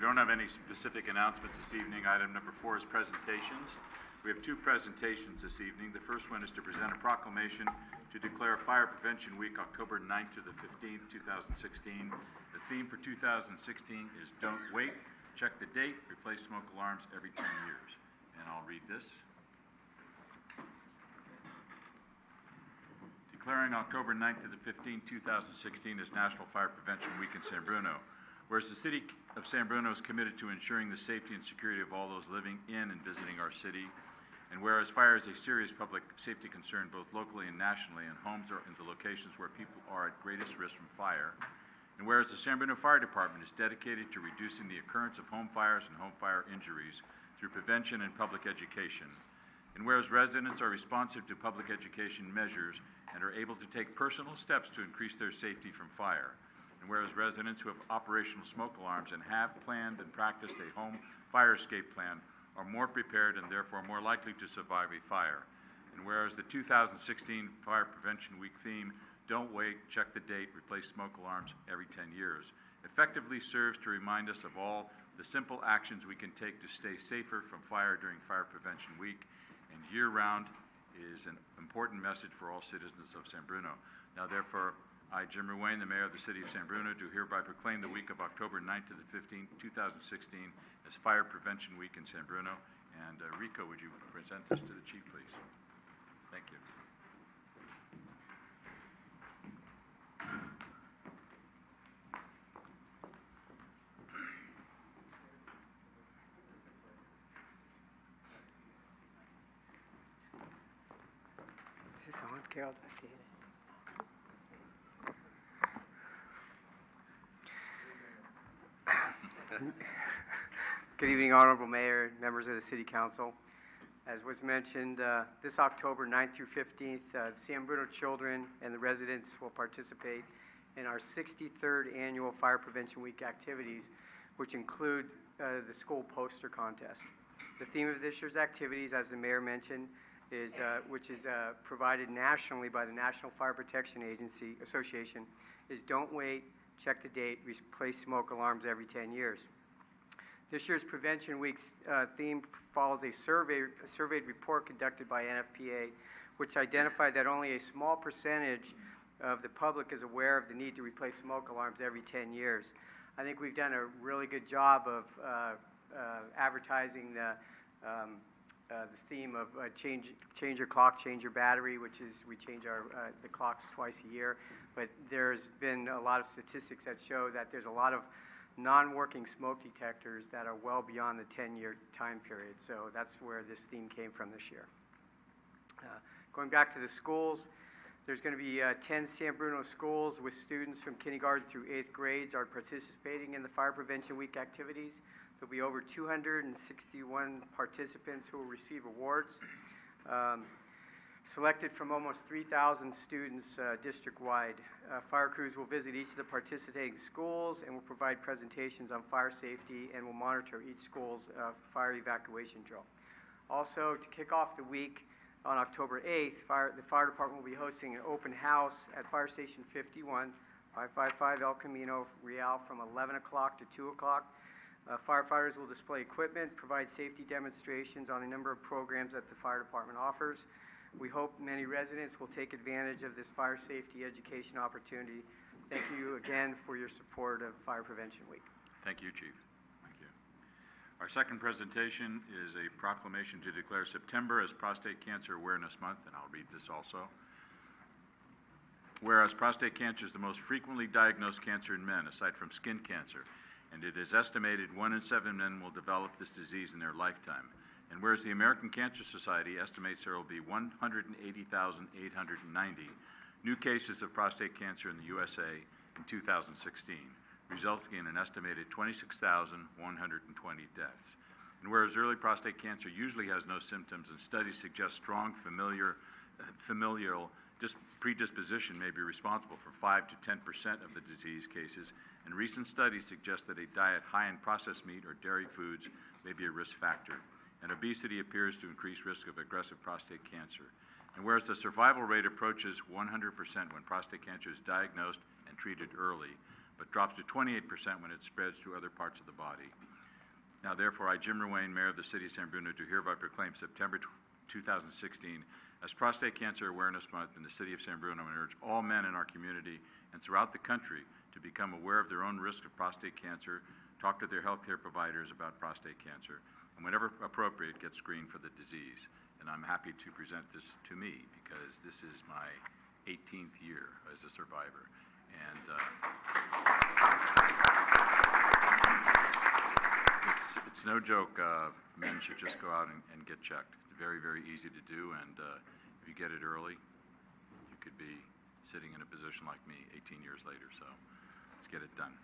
don't have any specific announcements this evening. Item number 4 is presentations. We have 2 presentations this evening. The first one is to present a proclamation to declare Fire Prevention Week, October 9th to the 15th, 2016. The theme for 2016 is Don't Wait, Check the Date, Replace Smoke Alarms Every 10 Years. And I'll read this. Declaring October 9th to the 15th, 2016 as National Fire Prevention Week in San Bruno. Whereas the City of San Bruno is committed to ensuring the safety and security of all those living in and visiting our city, and whereas fire is a serious public safety concern both locally and nationally in homes or in the locations where people are at greatest risk from fire, and whereas the San Bruno Fire Department is dedicated to reducing the occurrence of home fires and home fire injuries through prevention and public education, and whereas residents are responsive to public education measures and are able to take personal steps to increase their safety from fire, and whereas residents who have operational smoke alarms and have planned and practiced a home fire escape plan are more prepared and therefore more likely to survive a fire, and whereas the 2016 Fire Prevention Week theme, Don't Wait, Check the Date, Replace Smoke Alarms Every 10 Years, effectively serves to remind us of all the simple actions we can take to stay safer from fire during Fire Prevention Week, and year-round is an important message for all citizens of San Bruno. Now, therefore, I, Jim Ruane, the Mayor of the City of San Bruno, do hereby proclaim the week of October 9th to the 15th, 2016 as Fire Prevention Week in San Bruno. And Rico, would you present this to the Chief, please? Thank you. Is this on, Carol? Good evening, Honorable Mayor, members of the City Council. As was mentioned, this October 9th through 15th, San Bruno children and the residents will participate in our 63rd Annual Fire Prevention Week activities, which include the school poster contest. The theme of this year's activities, as the Mayor mentioned, is which is provided nationally by the National Fire Protection Association, is Don't Wait, Check the Date, Replace Smoke Alarms Every 10 Years. This year's Prevention Week's theme follows a surveyed report conducted by NFPA, which identified that only a small percentage of the public is aware of the need to replace smoke alarms every 10 years. I think we've done a really good job of advertising the theme of change your clock, change your battery, which is we change the clocks twice a year. But there's been a lot of statistics that show that there's a lot of non-working smoke detectors that are well beyond the 10-year time period. So that's where this theme came from this year. Going back to the schools, there's going to be 10 San Bruno schools with students from kindergarten through 8th grades are participating in the Fire Prevention Week activities. There'll be over 261 participants who will receive awards. Selected from almost 3,000 students district-wide. Fire crews will visit each of the participating schools and will provide presentations on fire safety and will monitor each school's fire evacuation drill. Also, to kick off the week on October 8th, the fire department will be hosting an open house at Fire Station 51, 555 El Camino Real from 11 o'clock to 2 o'clock. Firefighters will display equipment, provide safety demonstrations on a number of programs that the fire department offers. We hope many residents will take advantage of this fire safety education opportunity. Thank you again for your support of Fire Prevention Week. Thank you, Chief. Thank you. Our second presentation is a proclamation to declare September as Prostate Cancer Awareness Month, and I'll read this also. Whereas prostate cancer is the most frequently diagnosed cancer in men, aside from skin cancer, and it is estimated 1 in 7 men will develop this disease in their lifetime. And whereas the American Cancer Society estimates there will be 180,890 new cases of prostate cancer in the USA in 2016, resulting in an estimated 26,120 deaths. And whereas early prostate cancer usually has no symptoms and studies suggest strong familial predisposition may be responsible for 5 to 10% of the disease cases, and recent studies suggest that a diet high in processed meat or dairy foods may be a risk factor. And obesity appears to increase risk of aggressive prostate cancer. And whereas the survival rate approaches 100% when prostate cancer is diagnosed and treated early, but drops to 28% when it spreads to other parts of the body. Now therefore, I, Jim Ruane, Mayor of the City of San Bruno, do hereby proclaim September 2016 as Prostate Cancer Awareness Month in the City of San Bruno, and urge all men in our community and throughout the country to become aware of their own risk of prostate cancer, talk to their healthcare providers about prostate cancer, and whenever appropriate, get screened for the disease. And I'm happy to present this to me because this is my 18th year as a survivor. And it's no joke. Men should just go out and get checked. It's very, very easy to do, and if you get it early, you could be sitting in a position like me 18 years later. So let's get it done.